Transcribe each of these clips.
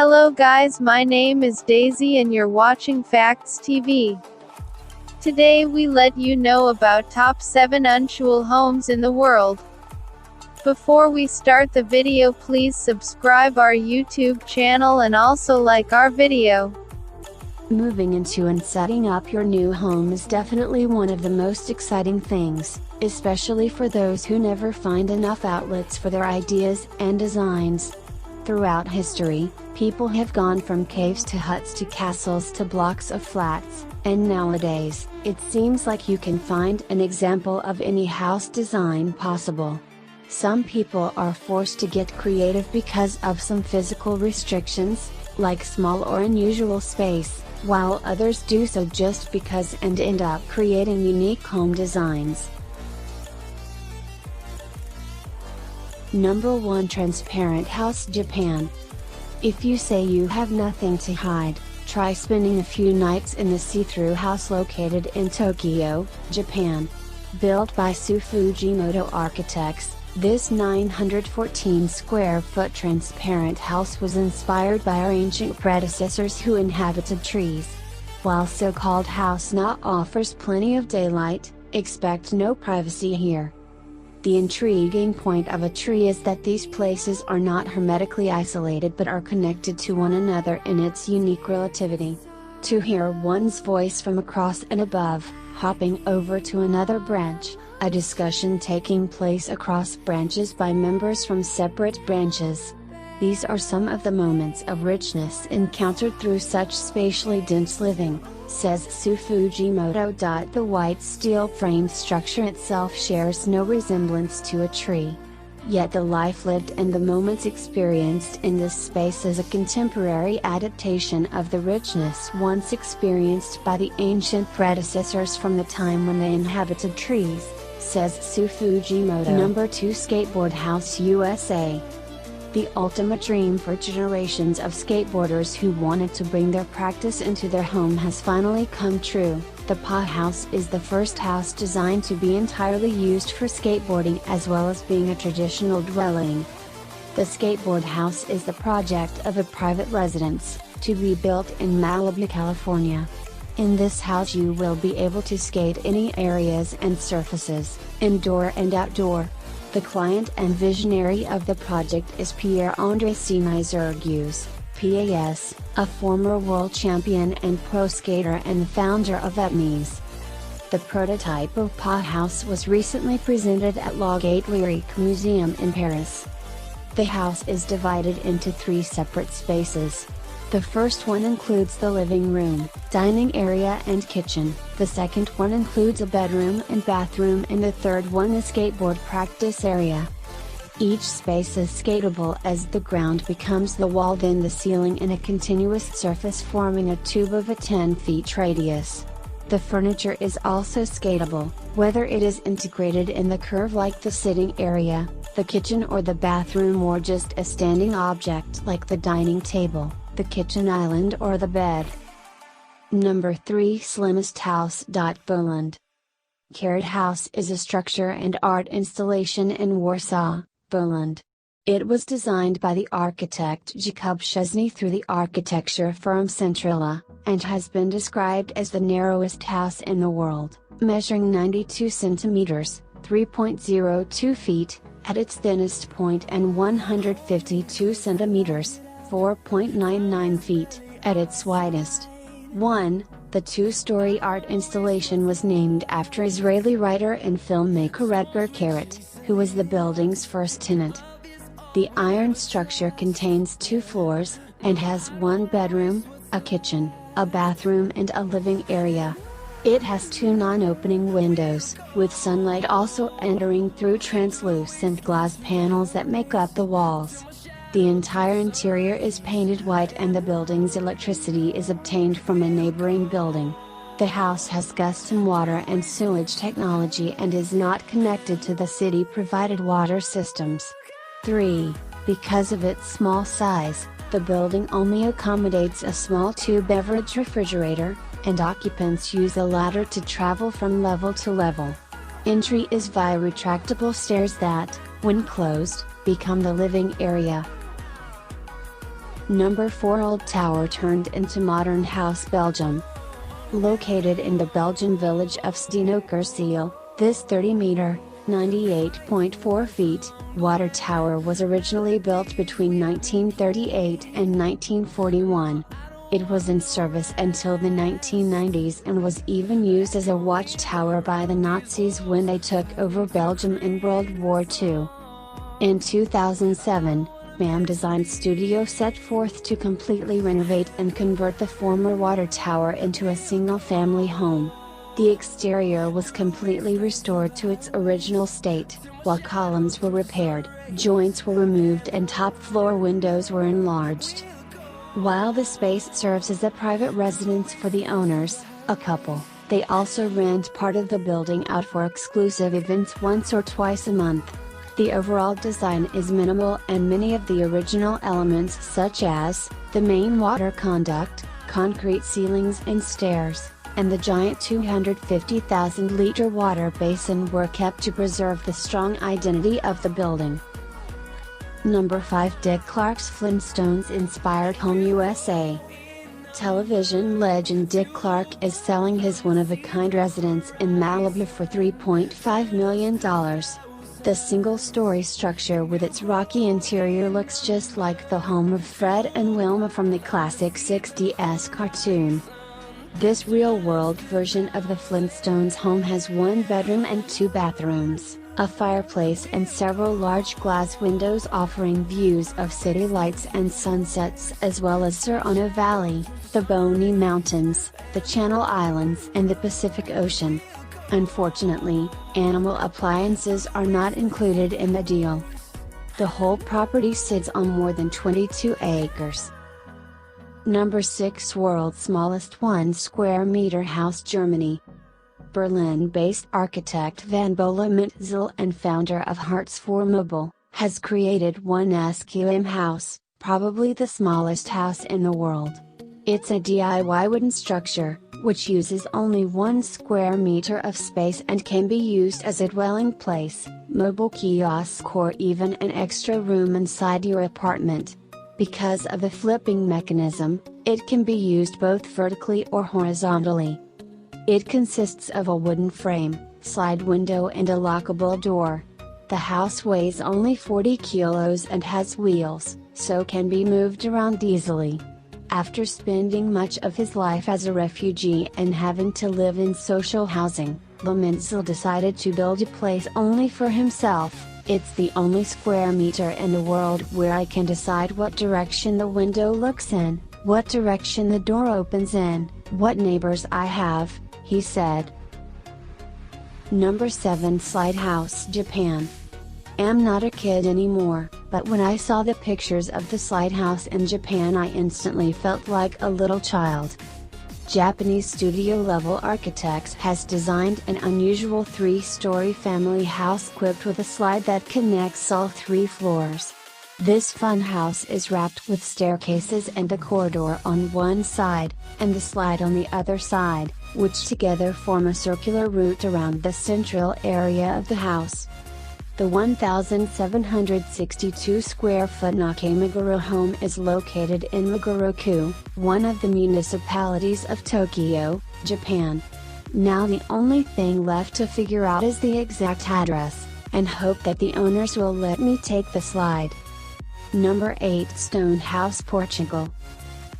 Hello guys, my name is Daisy and you're watching Facts TV. Today we let you know about top 7 unusual homes in the world. Before we start the video, please subscribe our YouTube channel and also like our video. Moving into and setting up your new home is definitely one of the most exciting things, especially for those who never find enough outlets for their ideas and designs. Throughout history, people have gone from caves to huts to castles to blocks of flats, and nowadays, it seems like you can find an example of any house design possible. Some people are forced to get creative because of some physical restrictions, like small or unusual space, while others do so just because and end up creating unique home designs. Number 1, Transparent House, Japan. If you say you have nothing to hide, try spending a few nights in the see-through house located in Tokyo, Japan. Built by Fujimoto architects, this 914 square foot transparent house was inspired by our ancient predecessors who inhabited trees. While so-called house not offers plenty of daylight, expect no privacy here. The intriguing point of a tree is that these places are not hermetically isolated but are connected to one another in its unique relativity. To hear one's voice from across and above, hopping over to another branch, a discussion taking place across branches by members from separate branches. These are some of the moments of richness encountered through such spatially dense living, says Fujimoto. The white steel frame structure itself shares no resemblance to a tree. Yet the life lived and the moments experienced in this space is a contemporary adaptation of the richness once experienced by the ancient predecessors from the time when they inhabited trees, says Fujimoto. Number 2, Skateboard House, USA. The ultimate dream for generations of skateboarders who wanted to bring their practice into their home has finally come true. The PA House is the first house designed to be entirely used for skateboarding as well as being a traditional dwelling. The Skateboard House is the project of a private residence, to be built in Malibu, California. In this house you will be able to skate any areas and surfaces, indoor and outdoor. The client and visionary of the project is Pierre Andre Senizergues, PAS, a former world champion and pro skater and the founder of Etnies. The prototype of PA House was recently presented at La Gaite Lyrique Museum in Paris. The house is divided into 3 separate spaces. The first one includes the living room, dining area and kitchen, the second one includes a bedroom and bathroom, and the third one a skateboard practice area. Each space is skatable as the ground becomes the wall, then the ceiling, and a continuous surface forming a tube of a 10 feet radius. The furniture is also skatable, whether it is integrated in the curve like the sitting area, the kitchen or the bathroom, or just a standing object like the dining table, the kitchen island or the bed. Number 3, Slimmest House. Poland. Carrot House is a structure and art installation in Warsaw, Poland. It was designed by the architect Jakub Szczesny through the architecture firm Centrala, and has been described as the narrowest house in the world, measuring 92 centimeters, 3.02 feet, at its thinnest point, and 152 centimeters, 4.99 feet, at its widest. The 2-story art installation was named after Israeli writer and filmmaker Edgar Carrot, who was the building's first tenant. The iron structure contains 2 floors, and has 1 bedroom, a kitchen, a bathroom and a living area. It has 2 non-opening windows, with sunlight also entering through translucent glass panels that make up the walls. The entire interior is painted white and the building's electricity is obtained from a neighboring building. The house has custom water and sewage technology and is not connected to the city-provided water systems. 3. Because of its small size, the building only accommodates a small 2-beverage refrigerator, and occupants use a ladder to travel from level to level. Entry is via retractable stairs that, when closed, become the living area. Number 4 Old Tower turned into modern house Belgium. Located in the Belgian village of Steenokkersiel, this 30-meter, 98.4 feet, water tower was originally built between 1938 and 1941. It was in service until the 1990s and was even used as a watchtower by the Nazis when they took over Belgium in World War II. In 2007, BAM Design Studio set forth to completely renovate and convert the former water tower into a single-family home. The exterior was completely restored to its original state, while columns were repaired, joints were removed and top-floor windows were enlarged. While the space serves as a private residence for the owners, a couple, they also rent part of the building out for exclusive events once or twice a month. The overall design is minimal and many of the original elements such as, the main water conduct, concrete ceilings and stairs, and the giant 250,000-liter water basin were kept to preserve the strong identity of the building. Number 5 Dick Clark's Flintstones-inspired home USA. Television legend Dick Clark is selling his one-of-a-kind residence in Malibu for $3.5 million. The single-story structure with its rocky interior looks just like the home of Fred and Wilma from the classic 60s cartoon. This real-world version of the Flintstones home has one bedroom and two bathrooms, a fireplace and several large glass windows offering views of city lights and sunsets as well as Serrano Valley, the Bonny Mountains, the Channel Islands and the Pacific Ocean. Unfortunately, animal appliances are not included in the deal. The whole property sits on more than 22 acres. Number 6 World's smallest 1 square meter house Germany. Berlin-based architect Van Bola Mitzel and founder of Hearts for Mobile, has created one SQM house, probably the smallest house in the world. It's a DIY wooden structure, which uses only 1 square meter of space and can be used as a dwelling place, mobile kiosk or even an extra room inside your apartment. Because of the flipping mechanism, it can be used both vertically or horizontally. It consists of a wooden frame, slide window and a lockable door. The house weighs only 40 kilos and has wheels, so can be moved around easily. After spending much of his life as a refugee and having to live in social housing, Mitzel decided to build a place only for himself. It's the only square meter in the world where I can decide what direction the window looks in, what direction the door opens in, what neighbors I have, he said. Number 7 Slide House Japan. I'm not a kid anymore, but when I saw the pictures of the slide house in Japan I instantly felt like a little child. Japanese studio-level architects has designed an unusual 3-story family house equipped with a slide that connects all 3 floors. This fun house is wrapped with staircases and a corridor on one side, and the slide on the other side, which together form a circular route around the central area of the house. The 1,762 square foot Nakameguro home is located in Meguro-ku, one of the municipalities of Tokyo, Japan. Now the only thing left to figure out is the exact address, and hope that the owners will let me take the slide. Number 8 Stone House Portugal.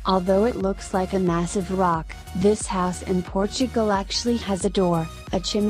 Although it looks like a massive rock, this house in Portugal actually has a door, a chimney